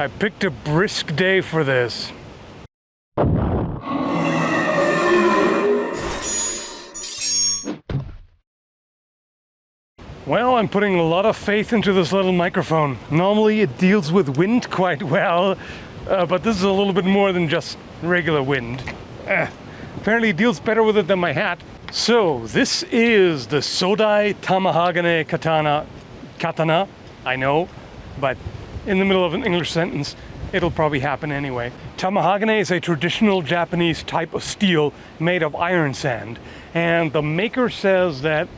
I picked a brisk day for this. Well, I'm putting a lot of faith into this little microphone. Normally it deals with wind quite well, but this is a little bit more than just regular wind. Apparently it deals better with it than my hat. So, this is the Sōdai Tamahagane katana, I know, but in the middle of an English sentence, it'll probably happen anyway. Tamahagane is a traditional Japanese type of steel made of iron sand, and the maker says that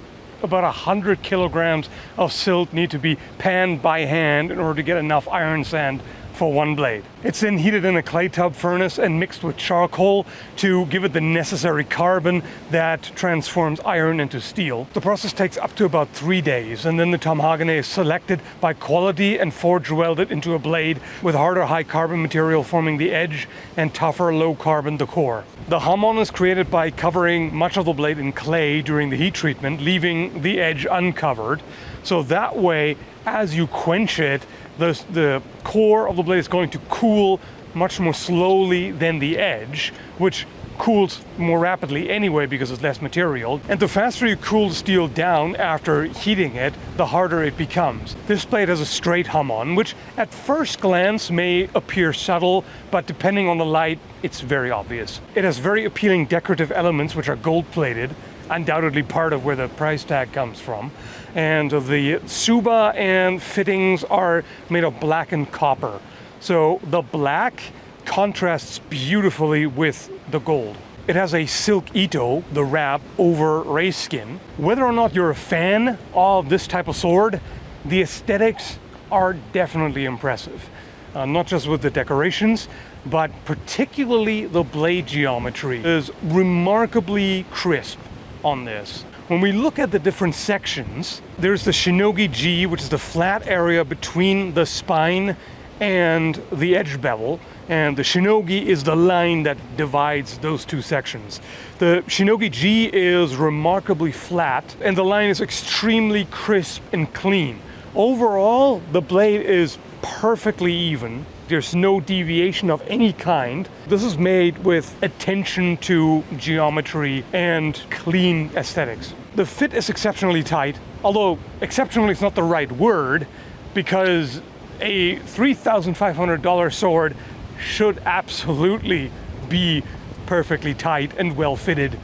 about 100 kilograms of silt need to be panned by hand in order to get enough iron sand for one blade. It's then heated in a clay tub furnace and mixed with charcoal to give it the necessary carbon that transforms iron into steel. The process takes up to about 3 days, and then the tamahagane is selected by quality and forge welded into a blade with harder high carbon material forming the edge and tougher low carbon the core. The hamon is created by covering much of the blade in clay during the heat treatment, leaving the edge uncovered. So that way, as you quench it, the core of the blade is going to cool much more slowly than the edge, which cools more rapidly anyway because it's less material. And the faster you cool the steel down after heating it, the harder it becomes. This blade has a straight hamon, which at first glance may appear subtle, but depending on the light, it's very obvious. It has very appealing decorative elements which are gold-plated, undoubtedly part of where the price tag comes from. And the tsuba and fittings are made of blackened copper. So the black contrasts beautifully with the gold. It has a silk ito, the wrap, over race skin. Whether or not you're a fan of this type of sword, the aesthetics are definitely impressive. Not just with the decorations, but particularly the blade geometry is remarkably crisp on this. When we look at the different sections, there's the shinogi-ji, which is the flat area between the spine and the edge bevel, and the shinogi is the line that divides those two sections. The shinogi-ji is remarkably flat, and the line is extremely crisp and clean. Overall, the blade is perfectly even. There's no deviation of any kind. This is made with attention to geometry and clean aesthetics. The fit is exceptionally tight, although exceptionally is not the right word, because a $3,500 sword should absolutely be perfectly tight and well fitted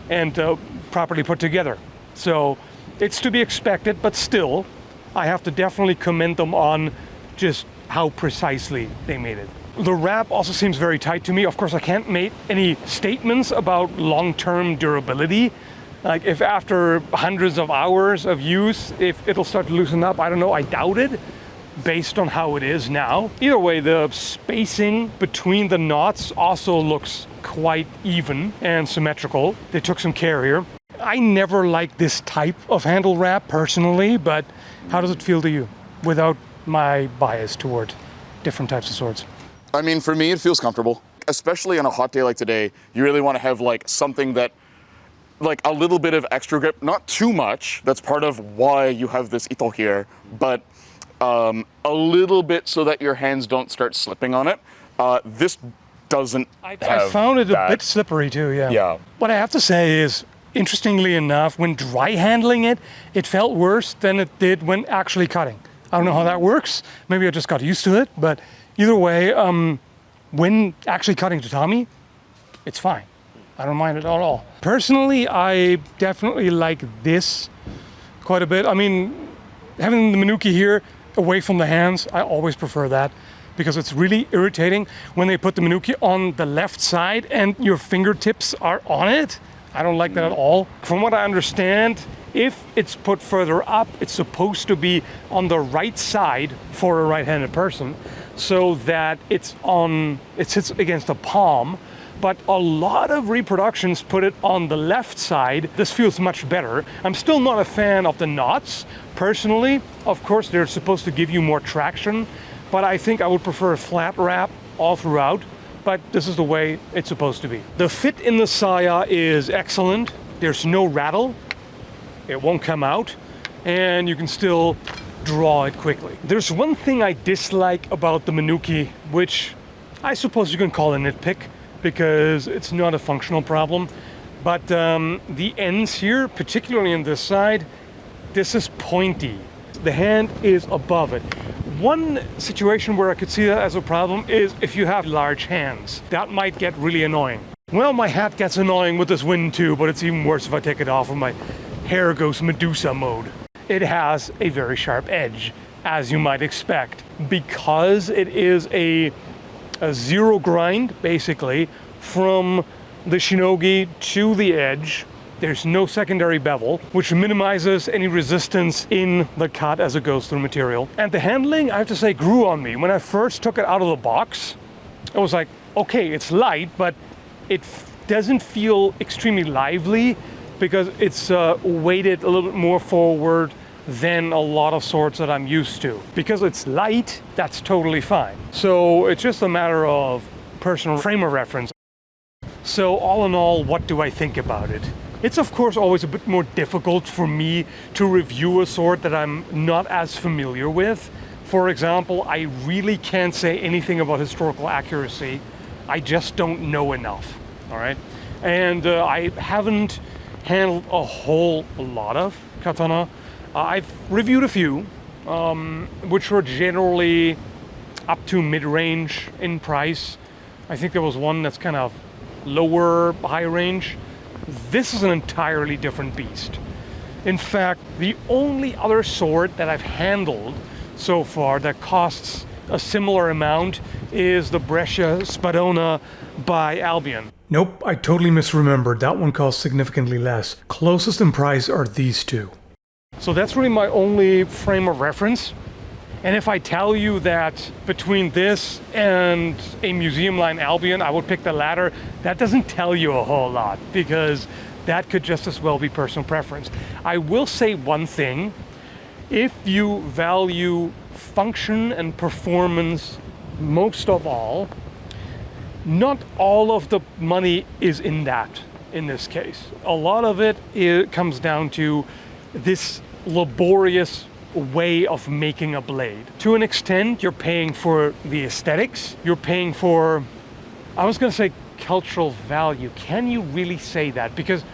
and properly put together. So it's to be expected, but still, I have to definitely commend them on just how precisely they made it. The wrap also seems very tight to me. Of course, I can't make any statements about long-term durability. Like if after hundreds of hours of use, if it'll start to loosen up, I don't know, I doubt it, based on how it is now. Either way, the spacing between the knots also looks quite even and symmetrical. They took some care here. I never liked this type of handle wrap personally, but how does it feel to you without my bias toward different types of swords? I mean, for me, it feels comfortable. Especially on a hot day like today, you really want to have like something that, like a little bit of extra grip, not too much. That's part of why you have this ito here, but a little bit so that your hands don't start slipping on it. This doesn't I found it a bit slippery too, yeah. Yeah. What I have to say is, interestingly enough, when dry handling it, it felt worse than it did when actually cutting. I don't know how that works. Maybe I just got used to it, but either way, when actually cutting tatami, it's fine. I don't mind it at all. Personally, I definitely like this quite a bit. I mean, having the manuki here away from the hands, I always prefer that because it's really irritating when they put the manuki on the left side and your fingertips are on it. I don't like that at all. From what I understand, if it's put further up, it's supposed to be on the right side for a right-handed person so that it sits against the palm. But a lot of reproductions put it on the left side. This feels much better. I'm still not a fan of the knots. Personally, of course, they're supposed to give you more traction, but I think I would prefer a flat wrap all throughout, but this is the way it's supposed to be. The fit in the saya is excellent. There's no rattle. It won't come out, and you can still draw it quickly. There's one thing I dislike about the Menuki, which I suppose you can call a nitpick because it's not a functional problem. But the ends here, particularly on this side, this is pointy. The hand is above it. One situation where I could see that as a problem is if you have large hands. That might get really annoying. Well, my hat gets annoying with this wind too, but it's even worse if I take it off and my hair goes Medusa mode. It has a very sharp edge, as you might expect. Because it is a zero grind, basically, from the shinogi to the edge, there's no secondary bevel, which minimizes any resistance in the cut as it goes through material. And the handling, I have to say, grew on me. When I first took it out of the box, I was like, okay, it's light, but it doesn't feel extremely lively because it's weighted a little bit more forward than a lot of swords that I'm used to. Because it's light, that's totally fine. So it's just a matter of personal frame of reference. So all in all, what do I think about it? It's of course always a bit more difficult for me to review a sword that I'm not as familiar with. For example, I really can't say anything about historical accuracy. I just don't know enough, all right? And I haven't handled a whole lot of katana. I've reviewed a few, which were generally up to mid-range in price. I think there was one that's kind of lower, high range. This is an entirely different beast. In fact, the only other sword that I've handled so far that costs a similar amount is the Brescia Spadona by Albion. Nope, I totally misremembered. That one costs significantly less. Closest in price are these two. So that's really my only frame of reference. And if I tell you that between this and a museum line Albion, I would pick the latter, that doesn't tell you a whole lot because that could just as well be personal preference. I will say one thing. If you value function and performance most of all, not all of the money is in that in this case. A lot of it comes down to this laborious way of making a blade. To an extent, you're paying for the aesthetics, you're paying for, I was going to say cultural value. Can you really say that? Because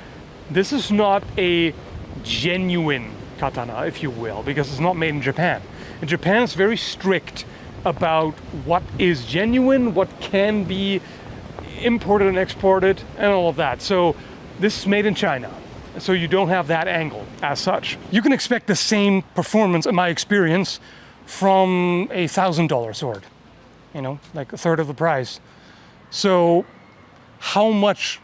this is not a genuine katana, if you will, because it's not made in Japan. In Japan, it's very strict about what is genuine, what can be imported and exported, and all of that. So this is made in China. So you don't have that angle as such. You can expect the same performance, in my experience, from a $1,000 sword. You know, like a third of the price. So how much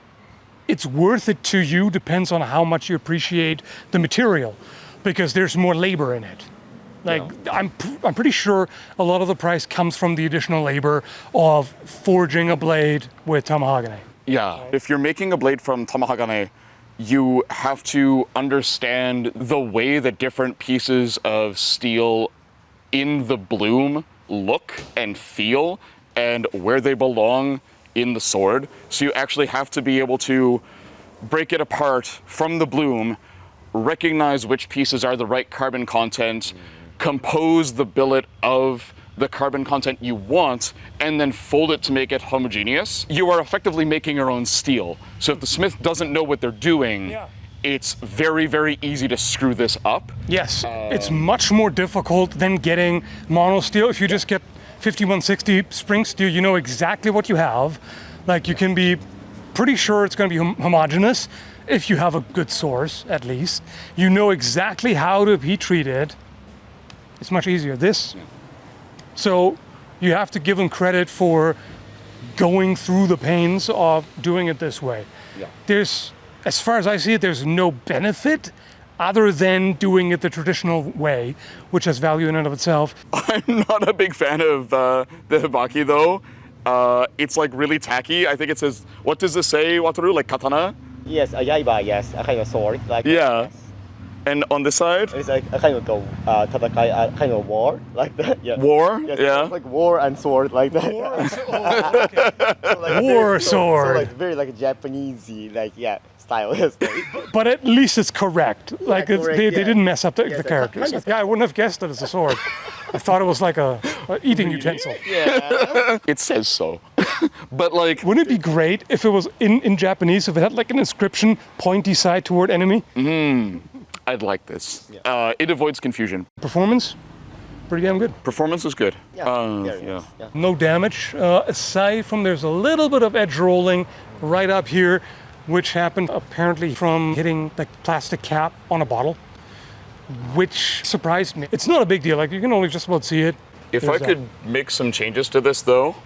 it's worth it to you depends on how much you appreciate the material, because there's more labor in it. Like, yeah. I'm pretty sure a lot of the price comes from the additional labor of forging a blade with Tamahagane. Yeah, if you're making a blade from Tamahagane, you have to understand the way that different pieces of steel in the bloom look and feel and where they belong in the sword. So you actually have to be able to break it apart from the bloom, recognize which pieces are the right carbon content, compose the billet of the carbon content you want, and then fold it to make it homogeneous. You are effectively making your own steel. So if the smith doesn't know what they're doing, it's very, very easy to screw this up. Yes, it's much more difficult than getting mono steel. If you just get 5160 spring steel, you know exactly what you have. Like, you can be pretty sure it's going to be homogeneous if you have a good source, at least. You know exactly how to heat treat it. It's much easier. So you have to give them credit for going through the pains of doing it this way. Yeah. There's, as far as I see it, there's no benefit other than doing it the traditional way, which has value in and of itself. I'm not a big fan of the hibaki though. It's like really tacky. I think it says, what does this say, Wataru? Like katana? Yes, a yaiba, yes, a kind of sword. Like yeah. Yes. And on this side? It's like a kind of tatakai, a kind of war, like that. Yes. War? Yes, yeah. It's like war and sword, like that. War and sword. Okay. So like war very, sword. So like very like Japanesey, like yeah. style. Yes. But at least it's correct. Like correct, they yeah. didn't mess up the Yes, characters. kind of. Yeah, I wouldn't have guessed it as a sword. I thought it was like a eating utensil. Yeah. It says so. But like, Wouldn't it be great if it was in Japanese, if it had like an inscription, pointy side toward enemy? I'd like this. It avoids confusion. Performance? Pretty damn good. Performance is good. Yeah. Yeah. Yeah. No damage, aside from there's a little bit of edge rolling right up here, which happened apparently from hitting the plastic cap on a bottle, which surprised me. It's not a big deal, like you can only just about see it. If There's I could make some changes to this though,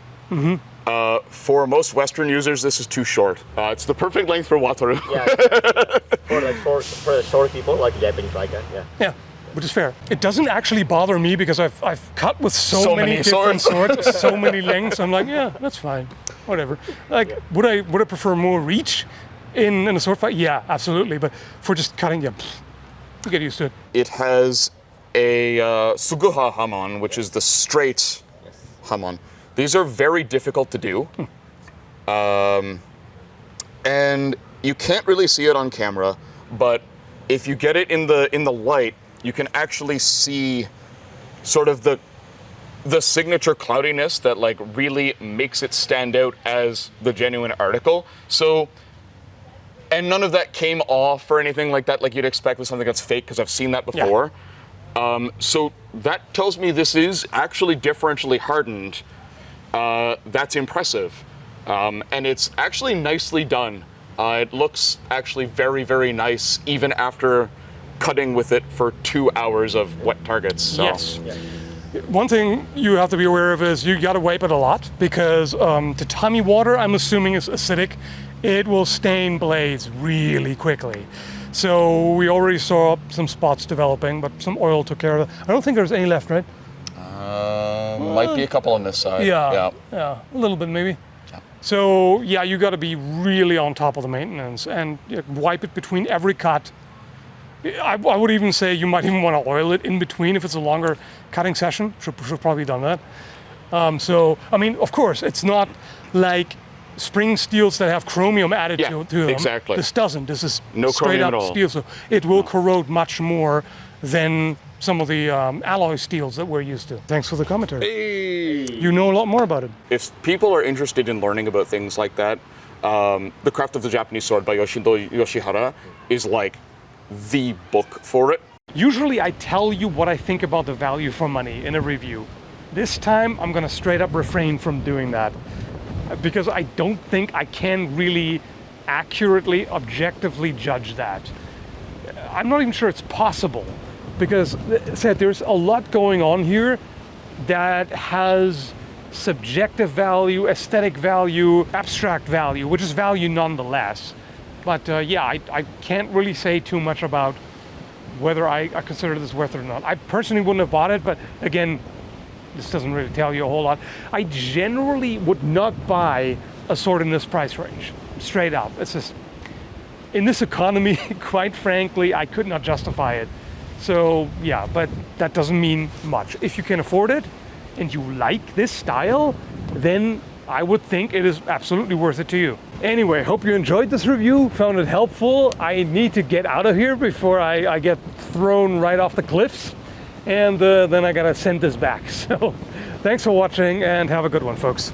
for most Western users, this is too short. It's the perfect length for Wataru. Yeah. for the short people like Japanese like that. Yeah. Yeah, which is fair. It doesn't actually bother me because I've cut with so many different swords. swords, so many lengths. I'm like, yeah, that's fine, whatever. Like, would I prefer more reach in a sword fight? Yeah, absolutely. But for just cutting, yeah, you get used to it. It has a Suguha-hamon, which is the straight hamon. These are very difficult to do. And you can't really see it on camera, but if you get it in the light, you can actually see sort of the signature cloudiness that like really makes it stand out as the genuine article. So, and none of that came off or anything like that, like you'd expect with something that's fake, because I've seen that before. So that tells me this is actually differentially hardened. That's impressive. And it's actually nicely done. It looks actually very, very nice, even after cutting with it for 2 hours of wet targets. So. Yes. One thing you have to be aware of is you got to wipe it a lot because tatami water, I'm assuming, is acidic. It will stain blades really quickly. So we already saw some spots developing, but some oil took care of it. I don't think there's any left, right? Might be a couple on this side. Yeah, a little bit maybe. Yeah. So yeah, you got to be really on top of the maintenance and wipe it between every cut. I would even say you might even want to oil it in between if it's a longer cutting session. Should probably done that. So I mean, of course, it's not like spring steels that have chromium added to them. Exactly. This doesn't. This is no straight chromium up at all. steel, so it will corrode much more than some of the alloy steels that we're used to. Thanks for the commentary. Hey. You know a lot more about it. If people are interested in learning about things like that, The Craft of the Japanese Sword by Yoshindo Yoshihara is like the book for it. Usually I tell you what I think about the value for money in a review. This time I'm gonna straight up refrain from doing that because I don't think I can really accurately, objectively judge that. I'm not even sure it's possible because there's a lot going on here that has subjective value, aesthetic value, abstract value, which is value nonetheless. But yeah, I can't really say too much about whether I consider this worth it or not. I personally wouldn't have bought it, but again, this doesn't really tell you a whole lot. I generally would not buy a sword in this price range, straight up. It's just, in this economy, quite frankly, I could not justify it. So yeah, but that doesn't mean much. If you can afford it and you like this style, then I would think it is absolutely worth it to you. Anyway, hope you enjoyed this review, found it helpful. I need to get out of here before I get thrown right off the cliffs. And then I gotta send this back. So thanks for watching and have a good one, folks.